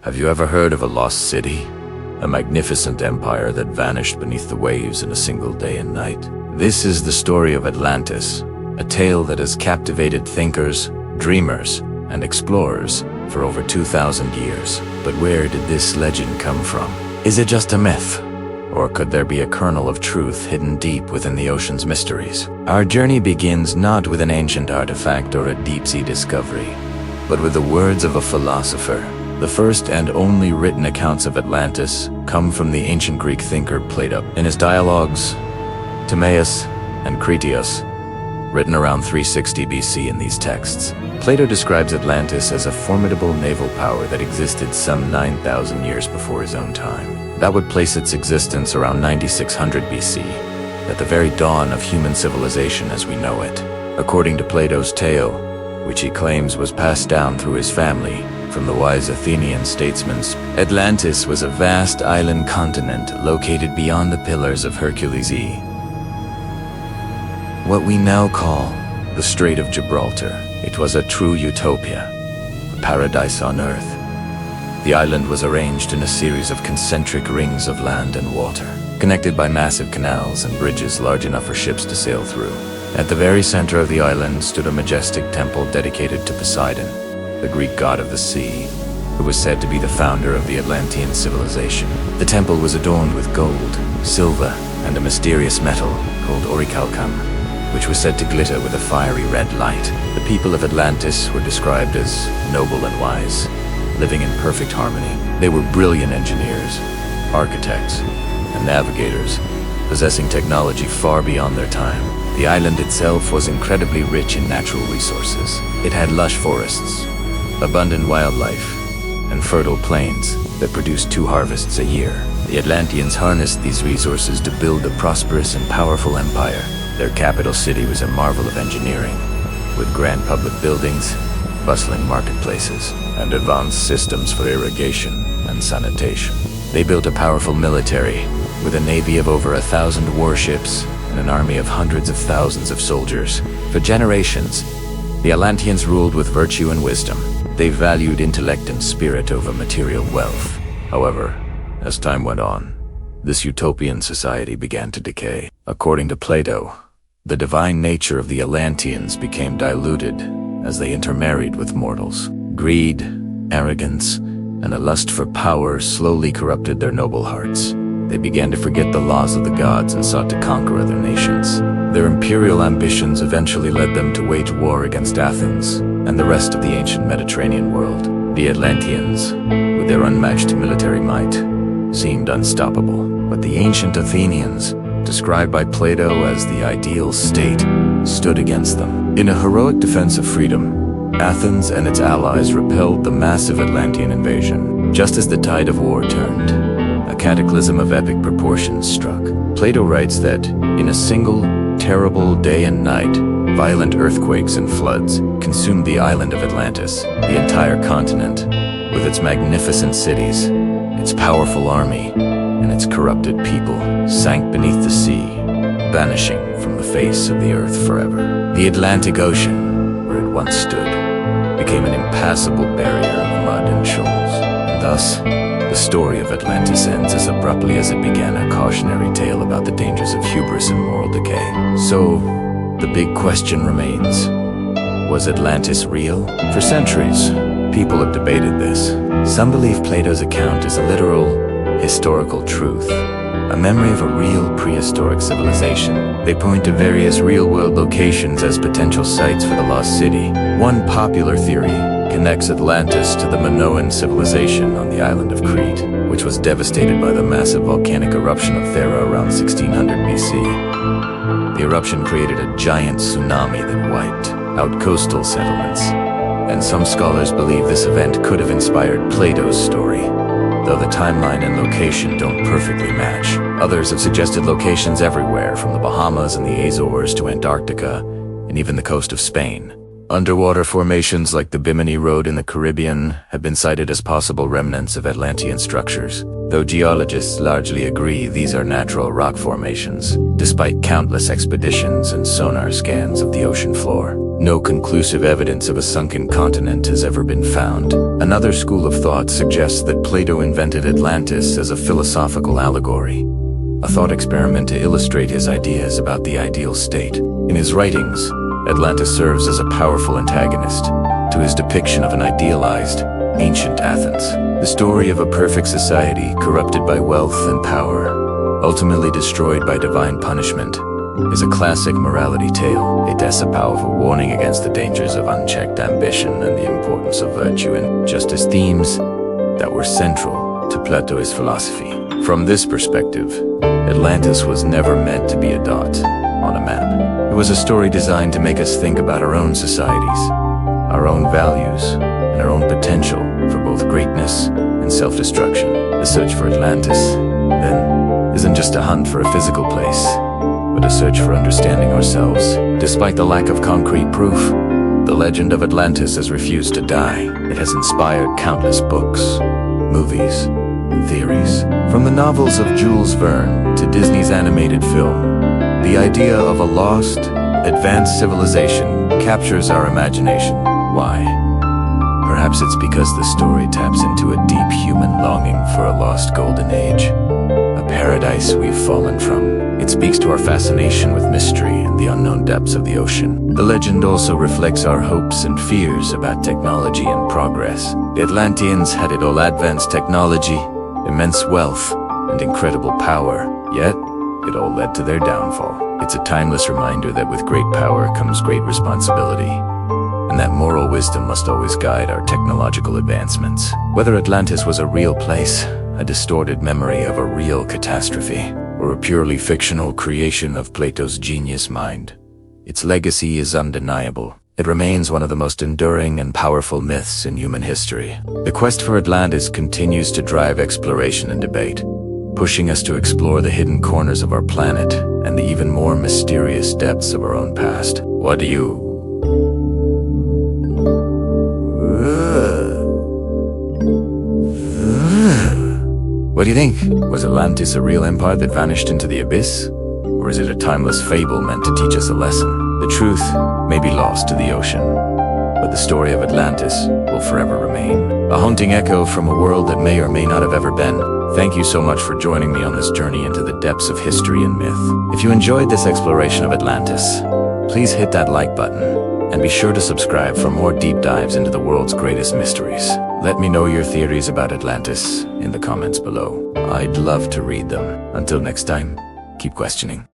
Have you ever heard of a lost city? A magnificent empire that vanished beneath the waves in a single day and night. This is the story of Atlantis, a tale that has captivated thinkers, dreamers, and explorers for over 2,000 years. But where did this legend come from? Is it just a myth? Or could there be a kernel of truth hidden deep within the ocean's mysteries? Our journey begins not with an ancient artifact or a deep-sea discovery, but with the words of a philosopher. The first and only written accounts of Atlantis come from the ancient Greek thinker Plato. In his dialogues, Timaeus and Critias, written around 360 BC in these texts, Plato describes Atlantis as a formidable naval power that existed some 9,000 years before his own time. That would place its existence around 9600 BC, at the very dawn of human civilization as we know it. According to Plato's tale, which he claims was passed down through his family from the wise Athenian statesmen, Atlantis was a vast island continent located beyond the Pillars of Hercules, what we now call the Strait of Gibraltar. It was a true utopia, a paradise on earth. The island was arranged in a series of concentric rings of land and water, connected by massive canals and bridges large enough for ships to sail through. At the very center of the island stood a majestic temple dedicated to Poseidon, the Greek god of the sea, who was said to be the founder of the Atlantean civilization. The temple was adorned with gold, silver, and a mysterious metal called orichalcum, which was said to glitter with a fiery red light. The people of Atlantis were described as noble and wise, living in perfect harmony. They were brilliant engineers, architects, and navigators, possessing technology far beyond their time. The island itself was incredibly rich in natural resources. It had lush forests, abundant wildlife, and fertile plains that produced 2 harvests a year. The Atlanteans harnessed these resources to build a prosperous and powerful empire. Their capital city was a marvel of engineering, with grand public buildings, bustling marketplaces, and advanced systems for irrigation and sanitation. They built a powerful military, with a navy of over 1,000 warships and an army of hundreds of thousands of soldiers. For generations, the Atlanteans ruled with virtue and wisdom. They valued intellect and spirit over material wealth. However, as time went on, this utopian society began to decay. According to Plato, the divine nature of the Atlanteans became diluted as they intermarried with mortals. Greed, arrogance, and a lust for power slowly corrupted their noble hearts. They began to forget the laws of the gods and sought to conquer other nations. Their imperial ambitions eventually led them to wage war against Athens and the rest of the ancient Mediterranean world. The Atlanteans, with their unmatched military might, seemed unstoppable. But the ancient Athenians, described by Plato as the ideal state, stood against them. In a heroic defense of freedom, Athens and its allies repelled the massive Atlantean invasion. Just as the tide of war turned, a cataclysm of epic proportions struck. Plato writes that, in a single, terrible day and night, violent earthquakes and floods consumed the island of Atlantis. The entire continent, with its magnificent cities, its powerful army, and its corrupted people, sank beneath the sea, vanishing from the face of the earth forever. The Atlantic Ocean, where it once stood, became an impassable barrier of mud and shoals. And thus, the story of Atlantis ends as abruptly as it began, a cautionary tale about the dangers of hubris and moral decay. So, the big question remains, was Atlantis real? For centuries, people have debated this. Some believe Plato's account is a literal, historical truth, a memory of a real prehistoric civilization. They point to various real-world locations as potential sites for the lost city. One popular theory connects Atlantis to the Minoan civilization on the island of Crete, which was devastated by the massive volcanic eruption of Thera around 1600 BC. The eruption created a giant tsunami that wiped out coastal settlements, and some scholars believe this event could have inspired Plato's story, though the timeline and location don't perfectly match. Others have suggested locations everywhere, from the Bahamas and the Azores to Antarctica, and even the coast of Spain. Underwater formations like the Bimini Road in the Caribbean have been cited as possible remnants of Atlantean structures. though geologists largely agree these are natural rock formations, despite countless expeditions and sonar scans of the ocean floor. No conclusive evidence of a sunken continent has ever been found. Another school of thought suggests that Plato invented Atlantis as a philosophical allegory, a thought experiment to illustrate his ideas about the ideal state. In his writings, Atlantis serves as a powerful antagonist to his depiction of an idealized, ancient Athens. The story of a perfect society corrupted by wealth and power, ultimately destroyed by divine punishment, is a classic morality tale. It is a powerful warning against the dangers of unchecked ambition and the importance of virtue and justice, themes that were central to Plato's philosophy. From this perspective, Atlantis was never meant to be a dot on a map. It was a story designed to make us think about our own societies, our own values, and our own potential for both greatness and self-destruction. The search for Atlantis, then, isn't just a hunt for a physical place, but a search for understanding ourselves. Despite the lack of concrete proof, the legend of Atlantis has refused to die. It has inspired countless books, movies, and theories. From the novels of Jules Verne to Disney's animated film, the idea of a lost, advanced civilization captures our imagination. Why? Perhaps it's because the story taps into a deep human longing for a lost golden age, a paradise we've fallen from. It speaks to our fascination with mystery and the unknown depths of the ocean. The legend also reflects our hopes and fears about technology and progress. The Atlanteans had it all: advanced technology, immense wealth, and incredible power. Yet, it all led to their downfall. It's a timeless reminder that with great power comes great responsibility, and that moral wisdom must always guide our technological advancements. Whether Atlantis was a real place, a distorted memory of a real catastrophe, or a purely fictional creation of Plato's genius mind, its legacy is undeniable. It remains one of the most enduring and powerful myths in human history. The quest for Atlantis continues to drive exploration and debate, pushing us to explore the hidden corners of our planet and the even more mysterious depths of our own past. What do you think? Was Atlantis a real empire that vanished into the abyss? Or is it a timeless fable meant to teach us a lesson? The truth may be lost to the ocean, but the story of Atlantis will forever remain, a haunting echo from a world that may or may not have ever been. Thank you so much for joining me on this journey into the depths of history and myth. If you enjoyed this exploration of Atlantis, please hit that like button, and be sure to subscribe for more deep dives into the world's greatest mysteries. Let me know your theories about Atlantis in the comments below. I'd love to read them. Until next time, keep questioning.